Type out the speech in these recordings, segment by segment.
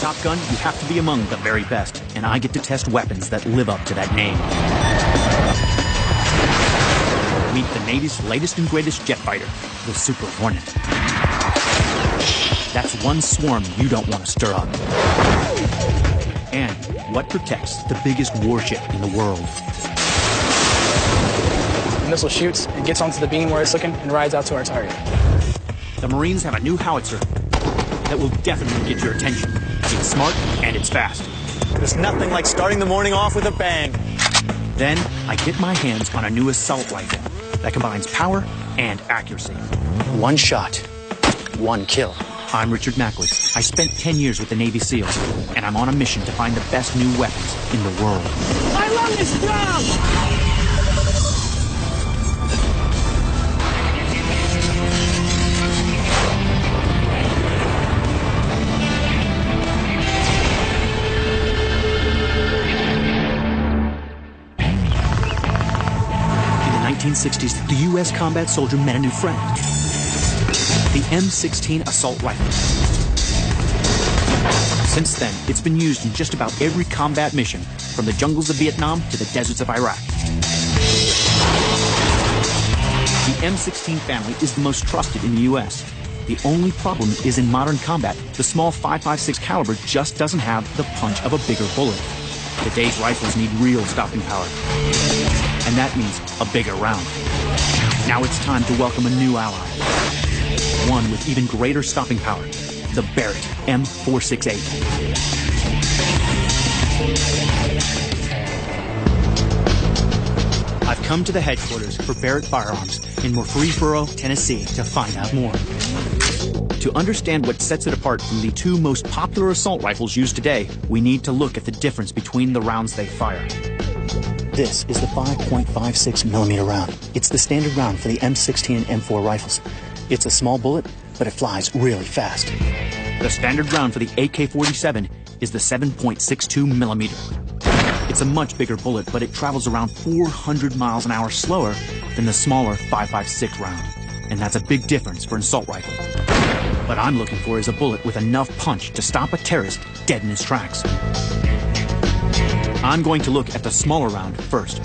Top Gun, you have to be among the very best, and I get to test weapons that live up to that name. Meet the Navy's latest and greatest jet fighter, the Super Hornet. That's one swarm you don't want to stir up. And what protects the biggest warship in the world? The missile shoots and gets onto the beam where it's looking and rides out to our target. The Marines have a new howitzer that will definitely get your attention. It's smart and it's fast. There's nothing like starting the morning off with a bang. Then I get my hands on a new assault rifle that combines power and accuracy. One shot, one kill. I'm Richard Mackley. I spent 10 years with the Navy SEALs, and I'm on a mission to find the best new weapons in the world. My lung is strong! In the 1960s, the U.S. combat soldier met a new friend. The M16 assault rifle. Since then, it's been used in just about every combat mission, from the jungles of Vietnam to the deserts of Iraq. The M16 family is the most trusted in the U.S. The only problem is in modern combat, the small 5.56 caliber just doesn't have the punch of a bigger bullet. Today's rifles need real stopping power. And that means a bigger round. Now it's time to welcome a new ally. One with even greater stopping power, the Barrett M468. I've come to the headquarters for Barrett Firearms in Murfreesboro, Tennessee to find out more. To understand what sets it apart from the two most popular assault rifles used today, we need to look at the difference between the rounds they fire. This is the 5.56 millimeter round. It's the standard round for the M16 and M4 rifles. It's a small bullet, but it flies really fast. The standard round for the AK-47 is the 7.62 millimeter. It's a much bigger bullet, but it travels around 400 miles an hour slower than the smaller 5.56 round. And that's a big difference for an assault rifle. What I'm looking for is a bullet with enough punch to stop a terrorist dead in his tracks. I'm going to look at the smaller round first.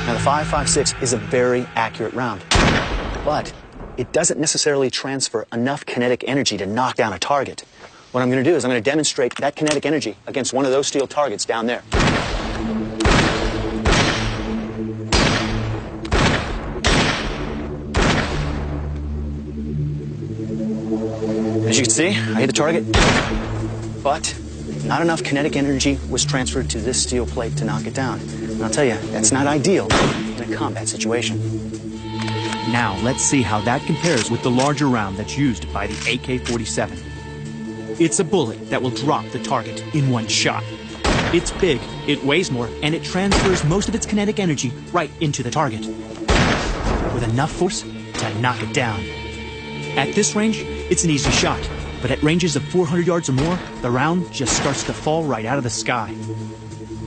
Now, the 5.56 is a very accurate round, but it doesn't necessarily transfer enough kinetic energy to knock down a target. What I'm going to do is I'm going to demonstrate that kinetic energy against one of those steel targets down there. As you can see, I hit the target, but not enough kinetic energy was transferred to this steel plate to knock it down. And I'll tell you, that's not ideal in a combat situation. Now, let's see how that compares with the larger round that's used by the AK-47. It's a bullet that will drop the target in one shot. It's big, it weighs more, and it transfers most of its kinetic energy right into the target, with enough force to knock it down. At this range, it's an easy shot, but at ranges of 400 yards or more, the round just starts to fall right out of the sky.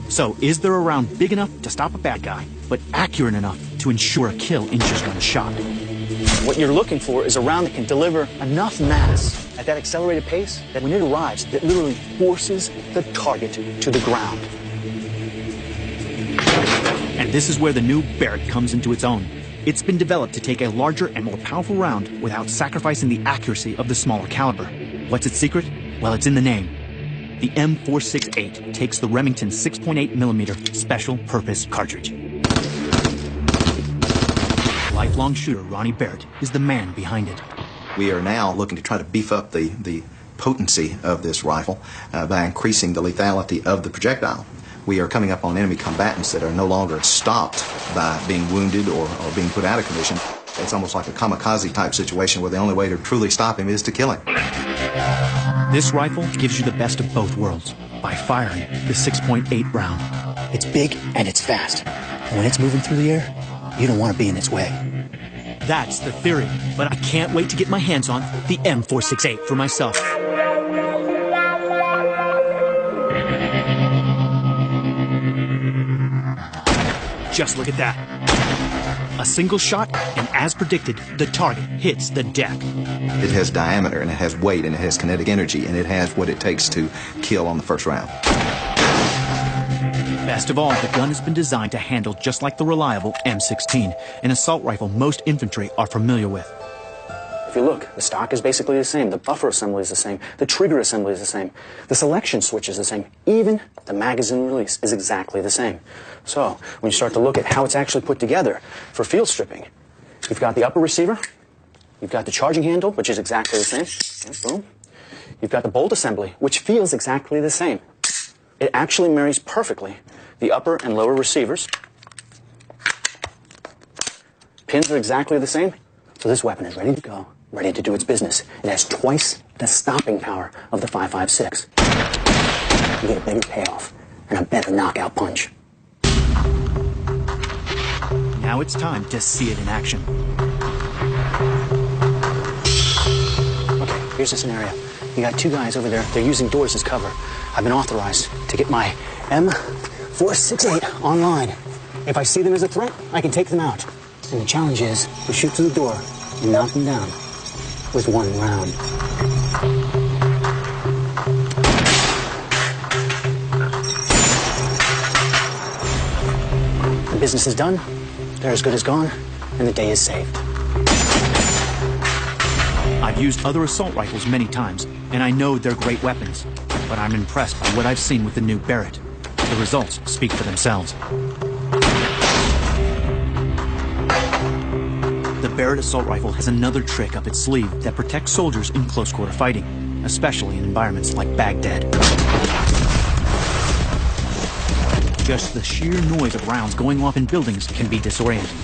So, is there a round big enough to stop a bad guy, but accurate enough to ensure a kill in just one shot? What you're looking for is a round that can deliver enough mass at that accelerated pace that when it arrives, it literally forces the target to the ground. And this is where the new Barrett comes into its own. It's been developed to take a larger and more powerful round without sacrificing the accuracy of the smaller caliber. What's its secret? Well, it's in the name. The M468 takes the Remington 6.8 millimeter special purpose cartridge. Lifelong shooter Ronnie Barrett is the man behind it. We are now looking to try to beef up the potency of this rifle by increasing the lethality of the projectile. We are coming up on enemy combatants that are no longer stopped by being wounded or being put out of commission. It's almost like a kamikaze type situation where the only way to truly stop him is to kill him. This rifle gives you the best of both worlds by firing the 6.8 round. It's big and it's fast. And when it's moving through the air, you don't want to be in its way. That's the theory, but I can't wait to get my hands on the M468 for myself. Just look at that. A single shot, and as predicted, the target hits the deck. It has diameter, and it has weight, and it has kinetic energy, and it has what it takes to kill on the first round. Best of all, the gun has been designed to handle just like the reliable M16, an assault rifle most infantry are familiar with. If you look, the stock is basically the same, the buffer assembly is the same, the trigger assembly is the same, the selection switch is the same, even the magazine release is exactly the same. So, when you start to look at how it's actually put together for field stripping, you've got the upper receiver, you've got the charging handle, which is exactly the same, and boom. You've got the bolt assembly, which feels exactly the same. It actually marries perfectly the upper and lower receivers. Pins are exactly the same, so this weapon is ready to go, ready to do its business. It has twice the stopping power of the 5.56. You get a bigger payoff and a better knockout punch. Now it's time to see it in action. Okay, here's the scenario. You got two guys over there, they're using doors as cover. I've been authorized to get my M468 online. If I see them as a threat, I can take them out. And the challenge is to shoot through the door and knock them down with one round. The business is done, they're as good as gone, and the day is saved. I've used other assault rifles many times, and I know they're great weapons, but I'm impressed by what I've seen with the new Barrett. The results speak for themselves. The Barrett assault rifle has another trick up its sleeve that protects soldiers in close-quarter fighting, especially in environments like Baghdad. Just the sheer noise of rounds going off in buildings can be disorienting.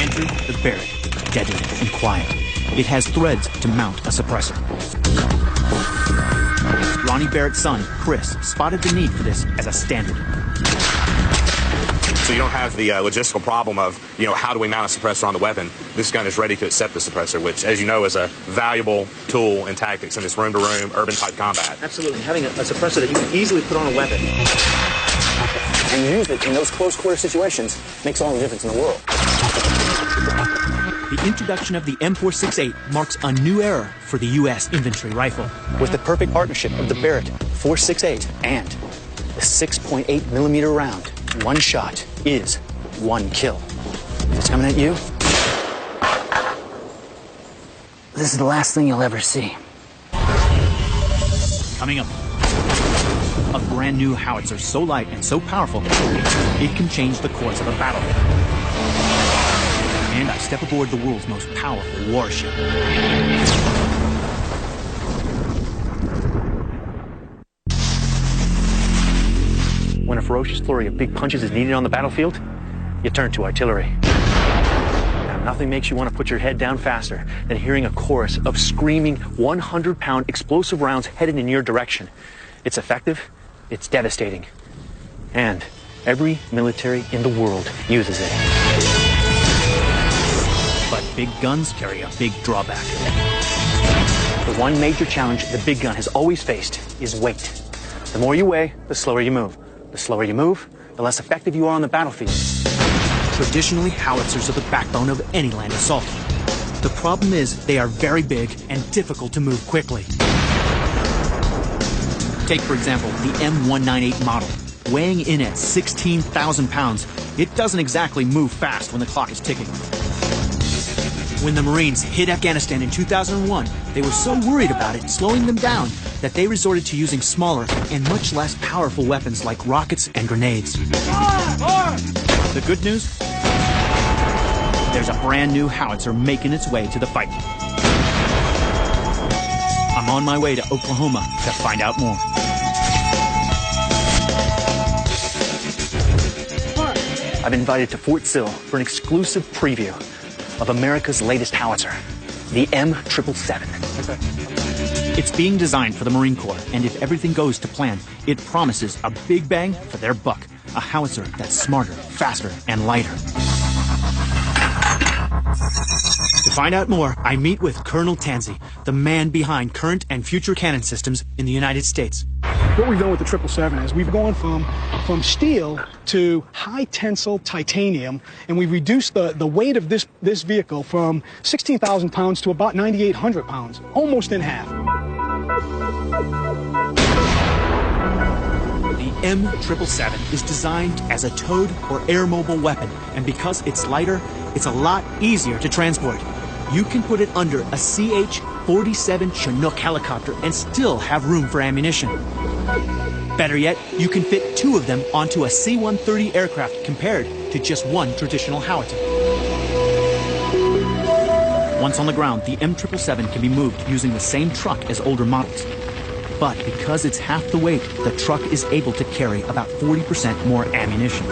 Enter the Barrett, deadly and quiet. It has threads to mount a suppressor. Ronnie Barrett's son, Chris, spotted the need for this as a standard. So you don't have the logistical problem of, how do we mount a suppressor on the weapon? This gun is ready to accept the suppressor, which, as you know, is a valuable tool in tactics in this room-to-room, urban-type combat. Absolutely. Having a suppressor that you can easily put on a weapon and use it in those close-quarter situations makes all the difference in the world. The introduction of the M468 marks a new era for the U.S. infantry rifle. With the perfect partnership of the Barrett 468 and the 6.8 millimeter round, one shot is one kill. If it's coming at you, this is the last thing you'll ever see. Coming up, a brand new howitzer so light and so powerful, it can change the course of a battle. And I step aboard the world's most powerful warship. When a ferocious flurry of big punches is needed on the battlefield, you turn to artillery. Now, nothing makes you want to put your head down faster than hearing a chorus of screaming 100-pound explosive rounds headed in your direction. It's effective, it's devastating, and every military in the world uses it. But big guns carry a big drawback. The one major challenge the big gun has always faced is weight. The more you weigh, the slower you move. The slower you move, the less effective you are on the battlefield. Traditionally, howitzers are the backbone of any land assault. The problem is they are very big and difficult to move quickly. Take, for example, the M198 model. Weighing in at 16,000 pounds, it doesn't exactly move fast when the clock is ticking. When the Marines hit Afghanistan in 2001, they were so worried about it slowing them down that they resorted to using smaller and much less powerful weapons like rockets and grenades. The good news? There's a brand new howitzer making its way to the fight. I'm on my way to Oklahoma to find out more. I've been invited to Fort Sill for an exclusive preview of America's latest howitzer, the M777. It's being designed for the Marine Corps, and if everything goes to plan, it promises a big bang for their buck. A howitzer that's smarter, faster, and lighter. To find out more, I meet with Colonel Tanzi, the man behind current and future cannon systems in the United States. What we've done with the 777 is we've gone from steel to high tensile titanium, and we've reduced the weight of this vehicle from 16,000 pounds to about 9,800 pounds, almost in half. The M777 is designed as a towed or air-mobile weapon, and because it's lighter, it's a lot easier to transport. You can put it under a CH-47 Chinook helicopter and still have room for ammunition. Better yet, you can fit 2 of them onto a C-130 aircraft compared to just 1 traditional howitzer. Once on the ground, the M777 can be moved using the same truck as older models. But because it's half the weight, the truck is able to carry about 40% more ammunition.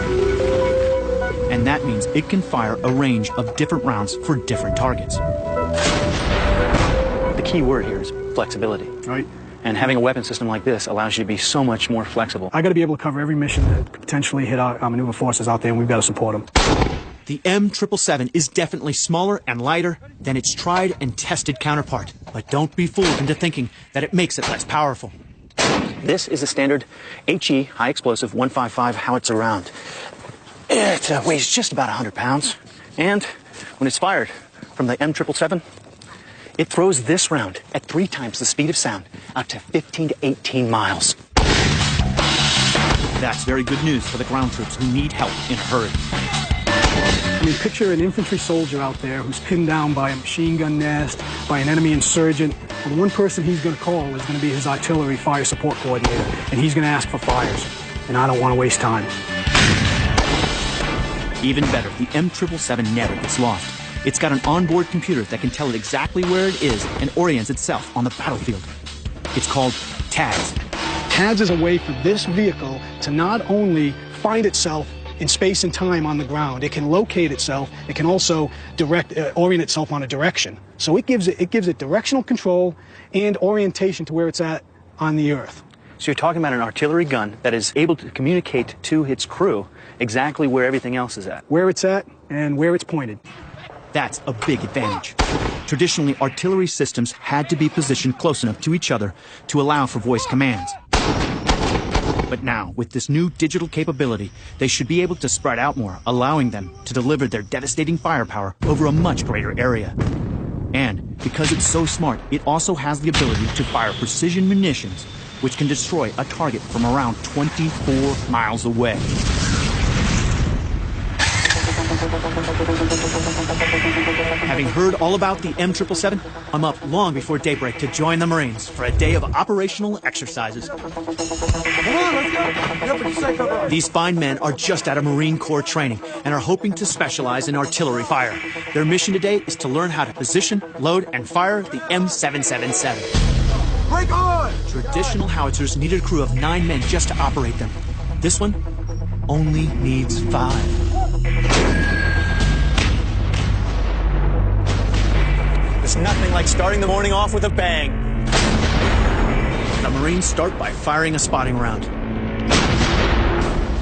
And that means it can fire a range of different rounds for different targets. The key word here is flexibility. Right. And having a weapon system like this allows you to be so much more flexible. I got to be able to cover every mission that could potentially hit our maneuver forces out there, and we've got to support them. The M777 is definitely smaller and lighter than its tried and tested counterpart. But don't be fooled into thinking that it makes it less powerful. This is a standard HE, high explosive 155 howitzer round. It weighs just about 100 pounds. And when it's fired from the M777, it throws this round at 3 times the speed of sound out to 15 to 18 miles. That's very good news for the ground troops who need help in a hurry. I mean, picture an infantry soldier out there who's pinned down by a machine gun nest, by an enemy insurgent, and the one person he's going to call is going to be his artillery fire support coordinator, and he's going to ask for fires. And I don't want to waste time. Even better, the M777 never gets lost. It's got an onboard computer that can tell it exactly where it is and orients itself on the battlefield. It's called TADS. TADS is a way for this vehicle to not only find itself in space and time on the ground, it can locate itself, it can also orient itself on a direction. So it gives it directional control and orientation to where it's at on the Earth. So you're talking about an artillery gun that is able to communicate to its crew exactly where everything else is at. Where it's at and where it's pointed. That's a big advantage. Traditionally, artillery systems had to be positioned close enough to each other to allow for voice commands. But now, with this new digital capability, they should be able to spread out more, allowing them to deliver their devastating firepower over a much greater area. And because it's so smart, it also has the ability to fire precision munitions, which can destroy a target from around 24 miles away. Having heard all about the M777, I'm up long before daybreak to join the Marines for a day of operational exercises. These fine men are just out of Marine Corps training and are hoping to specialize in artillery fire. Their mission today is to learn how to position, load, and fire the M777. Break on! Traditional howitzers needed a crew of 9 men just to operate them. This one only needs 5. It's nothing like starting the morning off with a bang. The Marines start by firing a spotting round.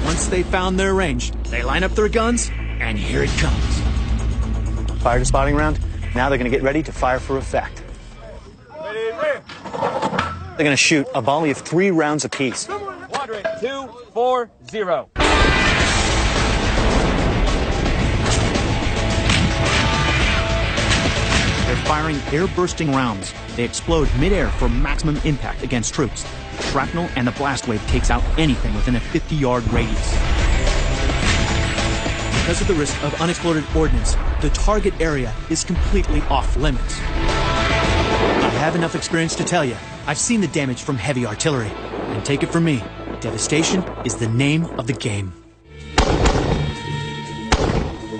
Once they've found their range, they line up their guns, and here it comes. Fired a spotting round. Now they're going to get ready to fire for effect. They're going to shoot a volley of 3 rounds apiece. Quadrant 240. They're firing air-bursting rounds. They explode mid-air for maximum impact against troops. Shrapnel and the blast wave takes out anything within a 50-yard radius. Because of the risk of unexploded ordnance, the target area is completely off-limits. I have enough experience to tell you, I've seen the damage from heavy artillery. And take it from me, devastation is the name of the game.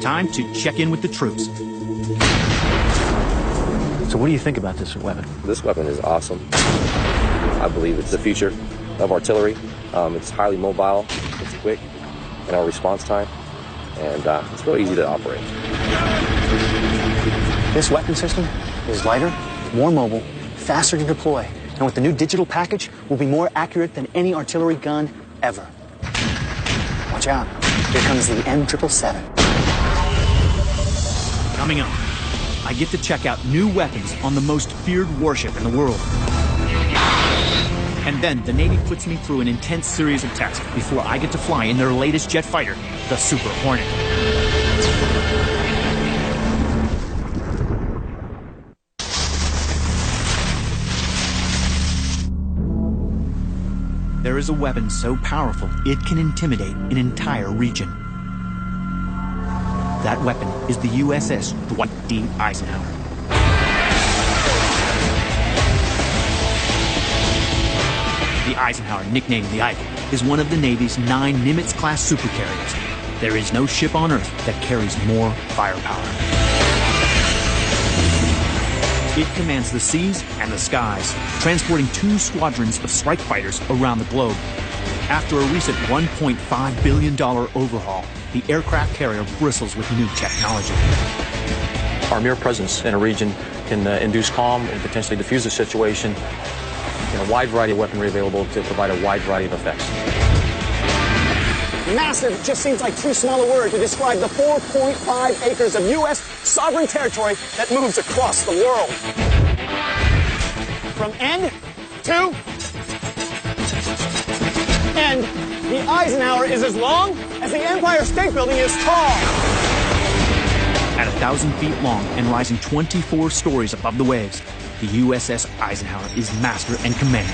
Time to check in with the troops. So what do you think about this weapon? This weapon is awesome. I believe it's the future of artillery. It's highly mobile, it's quick in our response time, and it's really easy to operate. This weapon system is lighter, more mobile, faster to deploy, and with the new digital package, will be more accurate than any artillery gun ever. Watch out. Here comes the M777. Coming up, I get to check out new weapons on the most feared warship in the world. And then the Navy puts me through an intense series of tests before I get to fly in their latest jet fighter, the Super Hornet. There is a weapon so powerful it can intimidate an entire region. That weapon is the USS Dwight D. Eisenhower. The Eisenhower, nicknamed the Ike, is one of the Navy's 9 Nimitz-class supercarriers. There is no ship on Earth that carries more firepower. It commands the seas and the skies, transporting 2 squadrons of strike fighters around the globe. After a recent $1.5 billion overhaul, the aircraft carrier bristles with new technology. Our mere presence in a region can induce calm and potentially diffuse a situation. A wide variety of weaponry available to provide a wide variety of effects. Massive just seems like too small a word to describe the 4.5 acres of U.S. sovereign territory that moves across the world. From end to end, the Eisenhower is as long as the Empire State Building is tall. At 1,000 feet long and rising 24 stories above the waves, the USS Eisenhower is master and commander.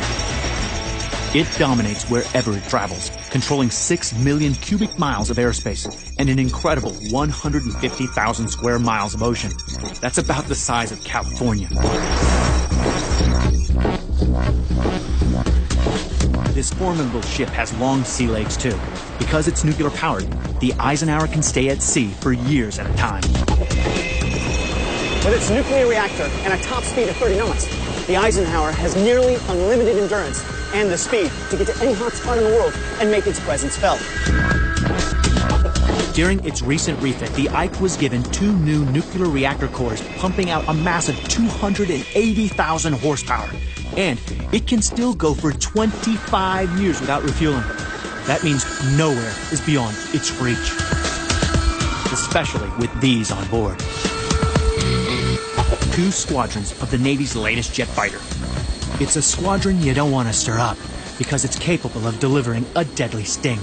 It dominates wherever it travels, controlling 6 million cubic miles of airspace and an incredible 150,000 square miles of ocean. That's about the size of California. This formidable ship has long sea legs too. Because it's nuclear powered, the Eisenhower can stay at sea for years at a time. With its nuclear reactor and a top speed of 30 knots, the Eisenhower has nearly unlimited endurance and the speed to get to any hot spot in the world and make its presence felt. During its recent refit, the Ike was given 2 new nuclear reactor cores pumping out a massive 280,000 horsepower. And it can still go for 25 years without refueling. That means nowhere is beyond its reach. Especially with these on board. 2 squadrons of the Navy's latest jet fighter. It's a squadron you don't want to stir up because it's capable of delivering a deadly sting.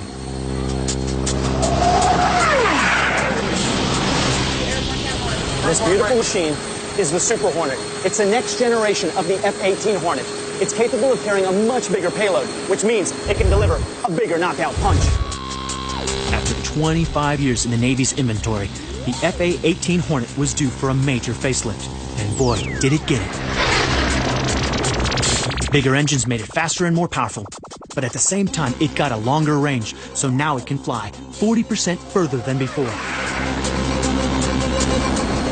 This beautiful machine is the Super Hornet. It's the next generation of the F-18 Hornet. It's capable of carrying a much bigger payload, which means it can deliver a bigger knockout punch. After 25 years in the Navy's inventory, the F-18 Hornet was due for a major facelift. And boy, did it get it. Bigger engines made it faster and more powerful. But at the same time, it got a longer range, so now it can fly 40% further than before.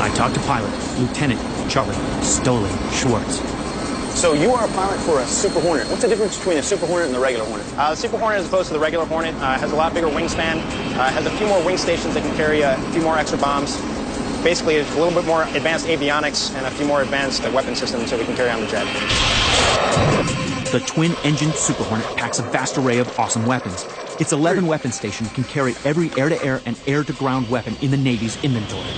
I talked to pilot, Lieutenant Charlie Stoli Schwartz. So you are a pilot for a Super Hornet. What's the difference between a Super Hornet and the regular Hornet? The Super Hornet, as opposed to the regular Hornet, has a lot bigger wingspan, has a few more wing stations that can carry a few more extra bombs. Basically, it's a little bit more advanced avionics and a few more advanced weapon systems that we can carry on the jet. The twin-engined Super Hornet packs a vast array of awesome weapons. Its 11 weapon stations can carry every air-to-air and air-to-ground weapon in the Navy's inventory.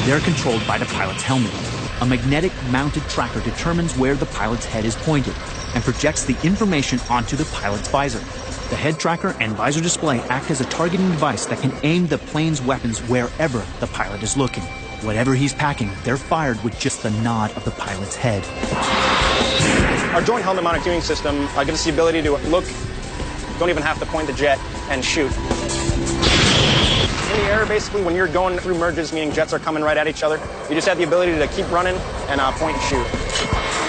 They're controlled by the pilot's helmet. A magnetic mounted tracker determines where the pilot's head is pointed and projects the information onto the pilot's visor. The head tracker and visor display act as a targeting device that can aim the plane's weapons wherever the pilot is looking. Whatever he's packing, they're fired with just the nod of the pilot's head. Our joint helmet mounted tuning system gives us the ability to look, don't even have to point the jet, and shoot. In the air, basically, when you're going through merges, meaning jets are coming right at each other, you just have the ability to keep running and point and shoot.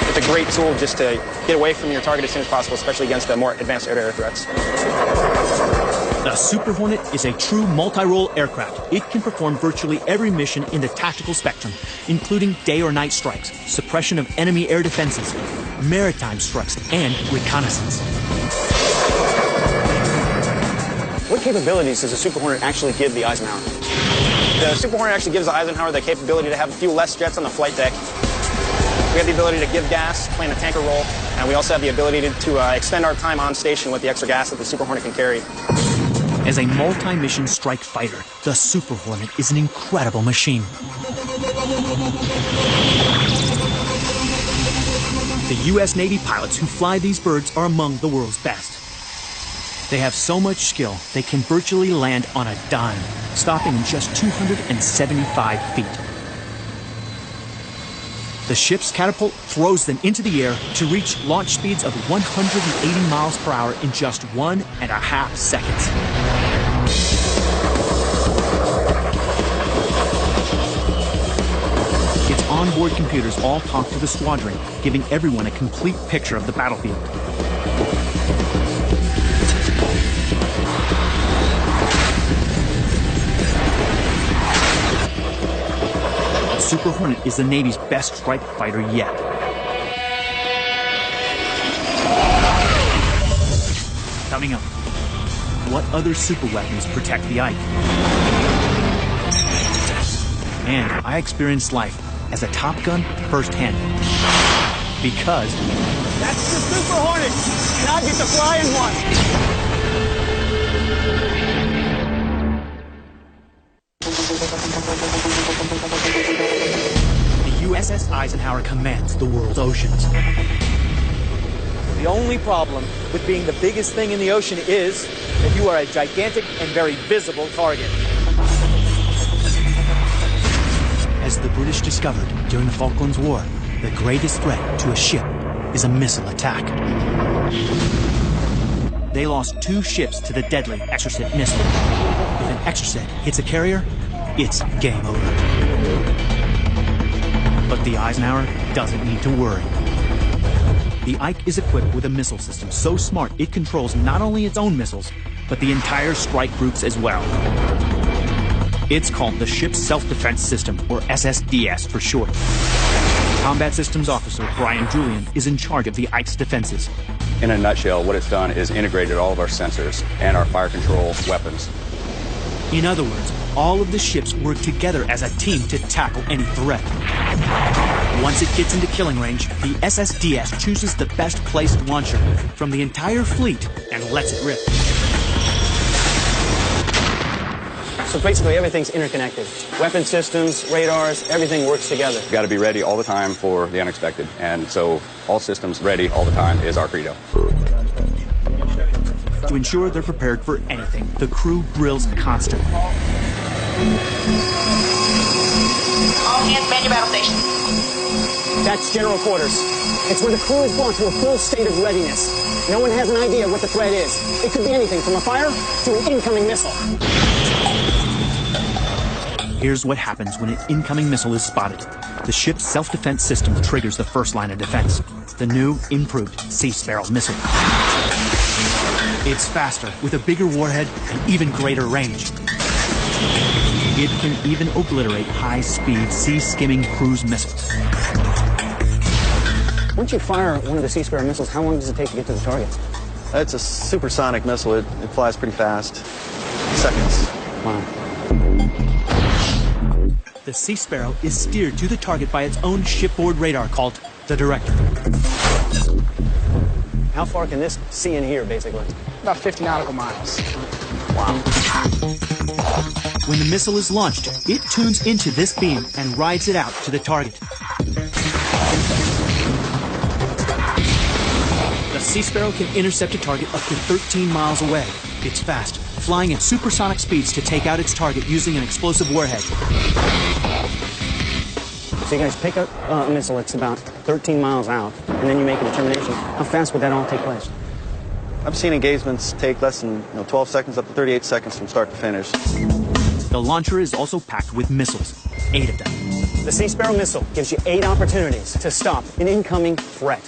It's a great tool just to get away from your target as soon as possible, especially against the more advanced air-to-air threats. The Super Hornet is a true multi-role aircraft. It can perform virtually every mission in the tactical spectrum, including day or night strikes, suppression of enemy air defenses, maritime strikes, and reconnaissance. What capabilities does the Super Hornet actually give the Eisenhower? The Super Hornet actually gives the Eisenhower the capability to have a few less jets on the flight deck. We have the ability to give gas, play in a tanker role, and we also have the ability to extend our time on station with the extra gas that the Super Hornet can carry. As a multi-mission strike fighter, the Super Hornet is an incredible machine. The U.S. Navy pilots who fly these birds are among the world's best. They have so much skill, they can virtually land on a dime, stopping in just 275 feet. The ship's catapult throws them into the air to reach launch speeds of 180 miles per hour in just 1.5 seconds. Its onboard computers all talk to the squadron, giving everyone a complete picture of the battlefield. Super Hornet is the Navy's best strike fighter yet. Coming up, what other super weapons protect the Ike? And I experienced life as a Top Gun firsthand. Because That's the Super Hornet, and I get to fly in one. the USS Eisenhower commands the world's oceans. The only problem with being the biggest thing in the ocean is that you are a gigantic and very visible target. As the British discovered during the Falklands War, the greatest threat to a ship is a missile attack. They lost 2 ships to the deadly Exocet missile. If an Exocet hits a carrier, it's game over. But the Eisenhower doesn't need to worry. The Ike is equipped with a missile system so smart it controls not only its own missiles, but the entire strike groups as well. It's called the Ship's Self-Defense System, or SSDS for short. Combat Systems Officer Brian Julian is in charge of the Ike's defenses. In a nutshell, what it's done is integrated all of our sensors and our fire control weapons. In other words, all of the ships work together as a team to tackle any threat. Once it gets into killing range, the SSDS chooses the best placed launcher from the entire fleet and lets it rip. So basically everything's interconnected. Weapon systems, radars, everything works together. Got to be ready all the time for the unexpected. And so all systems ready all the time is our credo. To ensure they're prepared for anything, the crew drills constantly. All hands man your battle stations. That's general quarters. It's where the crew is brought to a full state of readiness. No one has an idea what the threat is. It could be anything from a fire to an incoming missile. Here's what happens when an incoming missile is spotted. The ship's self-defense system triggers the first line of defense, the new, improved Sea Sparrow missile. It's faster, with a bigger warhead and even greater range. It can even obliterate high-speed, sea-skimming cruise missiles. Once you fire one of the Sea Sparrow missiles, how long does it take to get to the target? It's a supersonic missile. It flies pretty fast. Seconds. Wow. The Sea Sparrow is steered to the target by its own shipboard radar called the Director. How far can this see in here, basically? About 50 nautical miles. Wow. When the missile is launched, it tunes into this beam and rides it out to the target. The Sea Sparrow can intercept a target up to 13 miles away. It's fast, flying at supersonic speeds to take out its target using an explosive warhead. So you guys pick up a missile that's about 13 miles out, and then you make a determination. How fast would that all take place? I've seen engagements take less than 12 seconds up to 38 seconds from start to finish. The launcher is also packed with missiles, 8 of them. The Sea Sparrow missile gives you 8 opportunities to stop an incoming threat.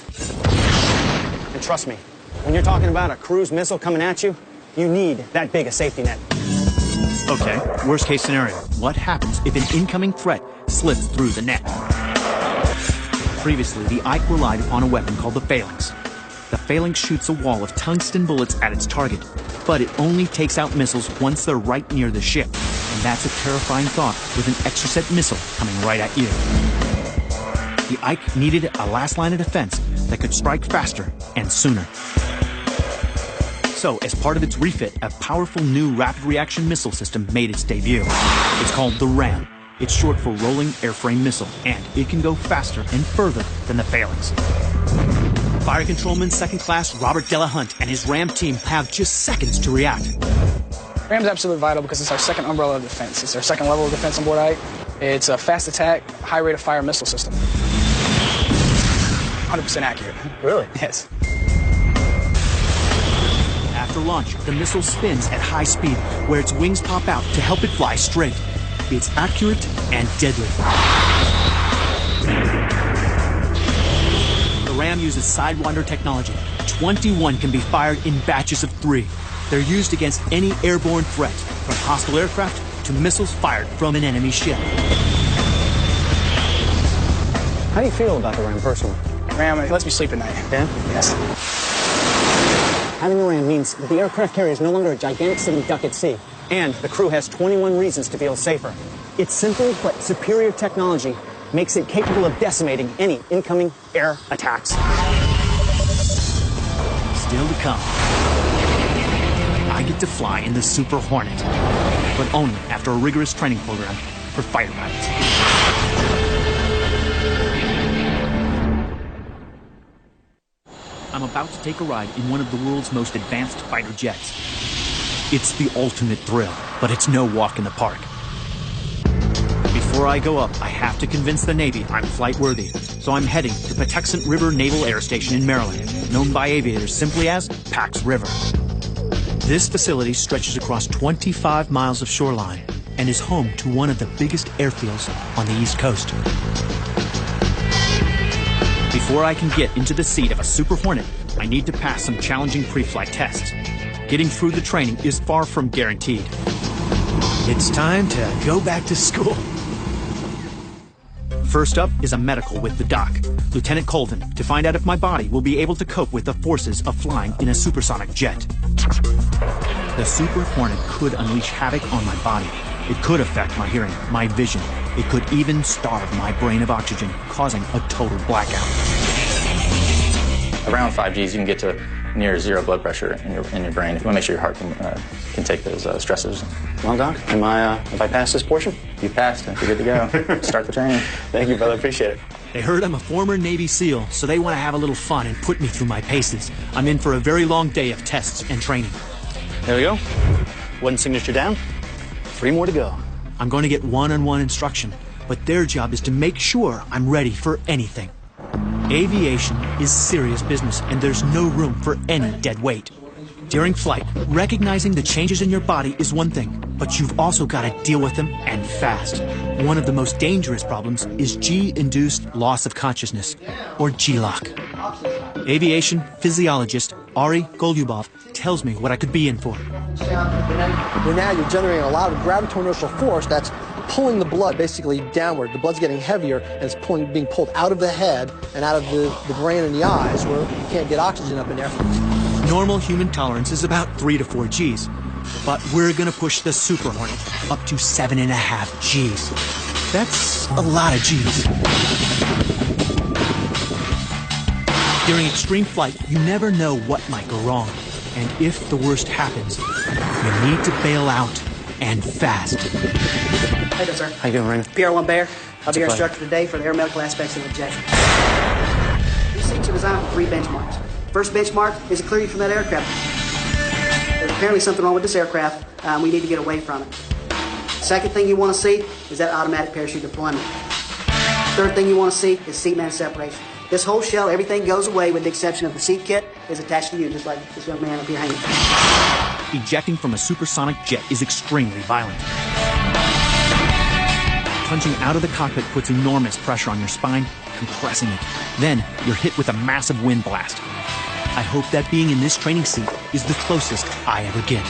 And trust me, when you're talking about a cruise missile coming at you, you need that big a safety net. Okay, worst case scenario. What happens if an incoming threat slips through the net? Previously, the Ike relied upon a weapon called the Phalanx. The Phalanx shoots a wall of tungsten bullets at its target, but it only takes out missiles once they're right near the ship. And that's a terrifying thought with an Exocet missile coming right at you. The Ike needed a last line of defense that could strike faster and sooner. So, as part of its refit, a powerful new rapid reaction missile system made its debut. It's called the RAM. It's short for Rolling Airframe Missile, and it can go faster and further than the Phalanx. Fire Controlman Second Class Robert Delahunt and his RAM team have just seconds to react. RAM's absolutely vital because it's our second umbrella of defense. It's our second level of defense on board Ike. It's a fast attack, high rate of fire missile system. 100% accurate. Really? Yes. After launch, the missile spins at high speed, where its wings pop out to help it fly straight. It's accurate and deadly. The RAM uses Sidewinder technology. 21 can be fired in batches of 3. They're used against any airborne threat, from hostile aircraft to missiles fired from an enemy ship. How do you feel about the RAM personally? RAM, it lets me sleep at night. Yeah? Yes. Having a RAM means that the aircraft carrier is no longer a gigantic sitting duck at sea. And the crew has 21 reasons to feel safer. Its simple but superior technology makes it capable of decimating any incoming air attacks. Still to come, I get to fly in the Super Hornet, but only after a rigorous training program for fighter pilots. I'm about to take a ride in one of the world's most advanced fighter jets. It's the ultimate thrill, but it's no walk in the park. Before I go up, I have to convince the Navy I'm flight-worthy, so I'm heading to Patuxent River Naval Air Station in Maryland, known by aviators simply as Pax River. This facility stretches across 25 miles of shoreline and is home to one of the biggest airfields on the East Coast. Before I can get into the seat of a Super Hornet, I need to pass some challenging pre-flight tests. Getting through the training is far from guaranteed. It's time to go back to school. First up is a medical with the doc, Lieutenant Colvin, to find out if my body will be able to cope with the forces of flying in a supersonic jet. The Super Hornet could unleash havoc on my body. It could affect my hearing, my vision. It could even starve my brain of oxygen, causing a total blackout. Around 5 Gs, you can get to near 0 blood pressure in your brain. If you want to make sure your heart can take those stresses. Well, Doc, have I passed this portion? You passed. You're good to go. Start the training. Thank you, brother. Appreciate it. They heard I'm a former Navy SEAL, so they want to have a little fun and put me through my paces. I'm in for a very long day of tests and training. There we go. One signature down. 3 more to go. I'm going to get one-on-one instruction, but their job is to make sure I'm ready for anything. Aviation is serious business, and there's no room for any dead weight. During flight, recognizing the changes in your body is one thing, but you've also got to deal with them, and fast. One of the most dangerous problems is G-induced loss of consciousness, or G-LOC. Aviation physiologist Ari Golyubov tells me what I could be in for. Well, now you're generating a lot of gravitational force that's pulling the blood basically downward. The blood's getting heavier, and it's being pulled out of the head and out of the brain and the eyes, where you can't get oxygen up in there. Normal human tolerance is about 3 to 4 Gs, but we're going to push the Super Hornet up to 7.5 Gs. That's a lot of Gs. During extreme flight, you never know what might go wrong. And if the worst happens, you need to bail out, and fast. How you doing, sir? How you doing, Raymond? PR1 Bear. I'll be your instructor today for the air medical aspects of the jet. These seats are designed with 3 benchmarks. First benchmark is to clear you from that aircraft. There's apparently something wrong with this aircraft. We need to get away from it. Second thing you want to see is that automatic parachute deployment. Third thing you want to see is seatman separation. This whole shell, everything goes away with the exception of the seat kit is attached to you, just like this young man up behind you. Ejecting from a supersonic jet is extremely violent. Punching out of the cockpit puts enormous pressure on your spine, compressing it. Then you're hit with a massive wind blast. I hope that being in this training seat is the closest I ever get.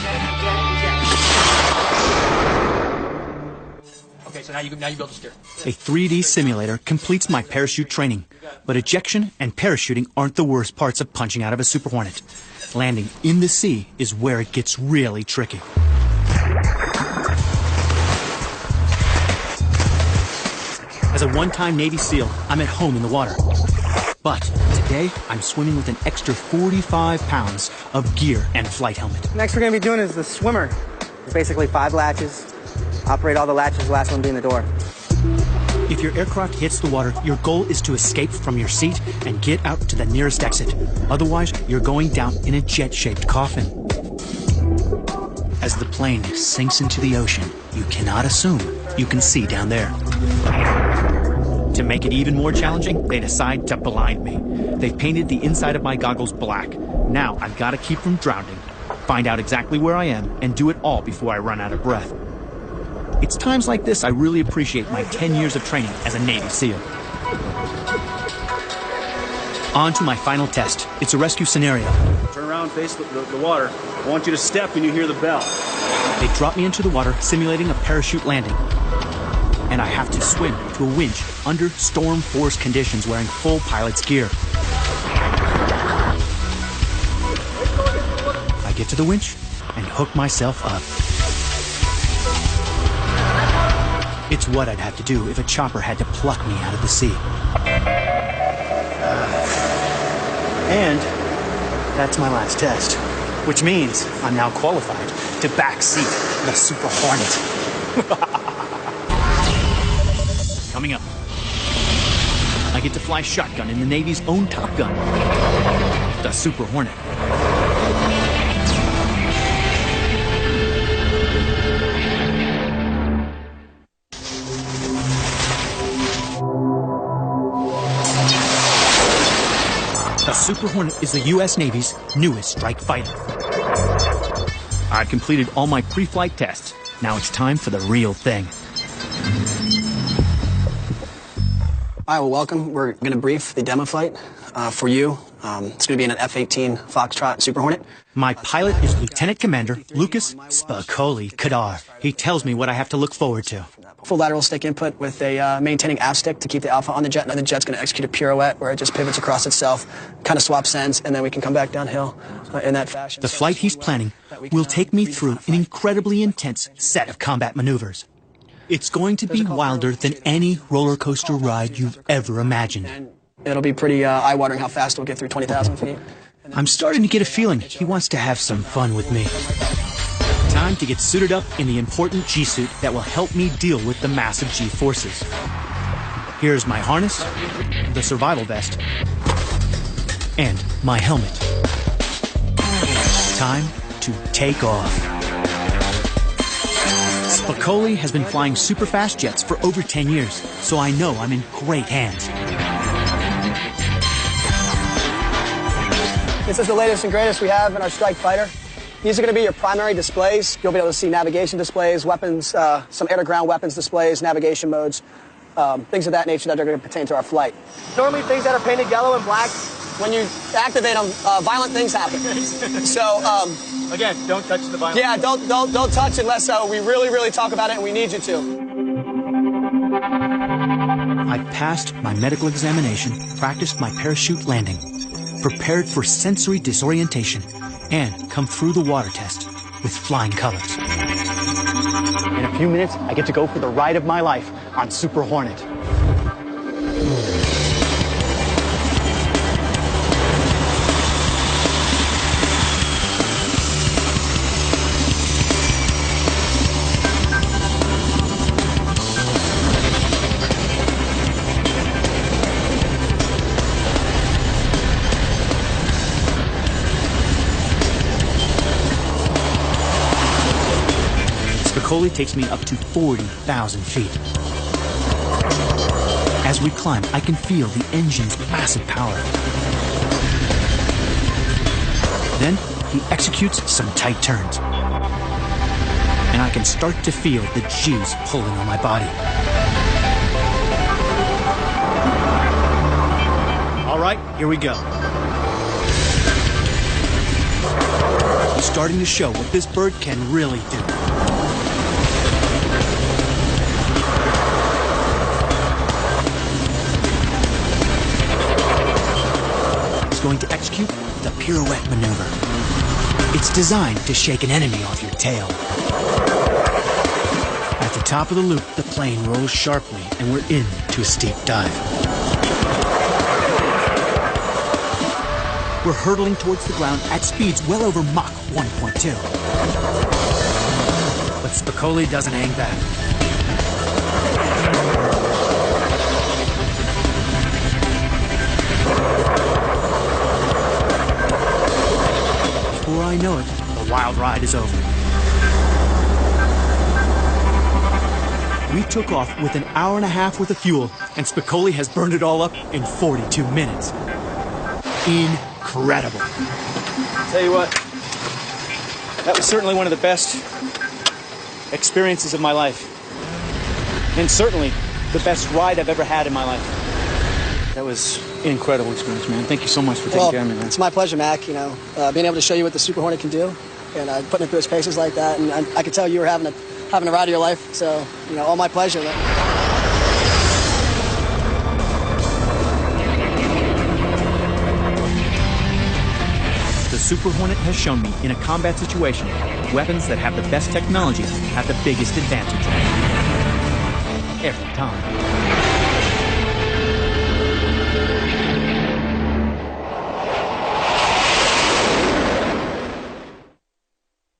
Okay, so now you build a steer. A 3D simulator completes my parachute training, but ejection and parachuting aren't the worst parts of punching out of a Super Hornet. Landing in the sea is where it gets really tricky. As a one-time Navy SEAL, I'm at home in the water. But today, I'm swimming with an extra 45 pounds of gear and flight helmet. Next we're going to be doing is the swimmer. It's basically 5 latches. Operate all the latches, the last one being the door. If your aircraft hits the water, your goal is to escape from your seat and get out to the nearest exit. Otherwise, you're going down in a jet-shaped coffin. As the plane sinks into the ocean, you cannot assume you can see down there. To make it even more challenging, they decide to blind me. They've painted the inside of my goggles black. Now I've got to keep from drowning, find out exactly where I am, and do it all before I run out of breath. It's times like this I really appreciate my 10 years of training as a Navy SEAL. On to my final test. It's a rescue scenario. Turn around, face the water. I want you to step when you hear the bell. They drop me into the water, simulating a parachute landing. And I have to swim to a winch under storm force conditions wearing full pilot's gear. I get to the winch and hook myself up. It's what I'd have to do if a chopper had to pluck me out of the sea. And that's my last test, which means I'm now qualified to backseat the Super Hornet. Coming up, I get to fly shotgun in the Navy's own Top Gun, the Super Hornet. The Super Hornet is the U.S. Navy's newest strike fighter. I've completed all my pre-flight tests. Now it's time for the real thing. Hi, well, welcome. We're going to brief the demo flight for you. It's going to be in an F-18 Foxtrot Super Hornet. My pilot is Lieutenant Commander Lucas Spicoli Kadar. He tells me what I have to look forward to. Full lateral stick input with a maintaining aft stick to keep the alpha on the jet, and the jet's going to execute a pirouette where it just pivots across itself, kind of swaps ends, and then we can come back downhill in that fashion. The flight he's planning will take me through an incredibly intense set of combat maneuvers. It's going to be wilder than any roller coaster ride you've ever imagined. It'll be pretty eye-watering how fast we'll get through 20,000 feet. I'm starting to get a feeling he wants to have some fun with me. Time to get suited up in the important G-suit that will help me deal with the massive G-forces. Here's my harness, the survival vest, and my helmet. Time to take off. Spicoli has been flying super fast jets for over 10 years, so I know I'm in great hands. This is the latest and greatest we have in our strike fighter. These are going to be your primary displays. You'll be able to see navigation displays, weapons, some air-to-ground weapons displays, navigation modes, things of that nature that are going to pertain to our flight. Normally things that are painted yellow and black, when you activate them, violent things happen. So, again, don't touch the violent. Yeah, don't touch unless we really talk about it and we need you to. I passed my medical examination, practiced my parachute landing, prepared for sensory disorientation, and come through the water test with flying colors. In a few minutes, I get to go for the ride of my life on Super Hornet. Spicoli takes me up to 40,000 feet. As we climb, I can feel the engine's massive power. Then he executes some tight turns. And I can start to feel the G's pulling on my body. All right, here we go. He's starting to show what this bird can really do. Going to execute the pirouette maneuver. It's designed to shake an enemy off your tail. At the top of the loop, the plane rolls sharply and we're into a steep dive. We're hurtling towards the ground at speeds well over Mach 1.2. But Spicoli doesn't hang back. wild ride is over. We took off with an hour and a half worth of fuel, and Spicoli has burned it all up in 42 minutes. Incredible. Tell you what, that was certainly one of the best experiences of my life. And certainly the best ride I've ever had in my life. That was an incredible experience, man. Thank you so much for taking care of me, man. It's my pleasure, Mac. You know, being able to show you what the Super Hornet can do, and putting it through its paces like that. And I could tell you were having a ride of your life. So, you know, all my pleasure. The Super Hornet has shown me, in a combat situation, weapons that have the best technology have the biggest advantage. Every time.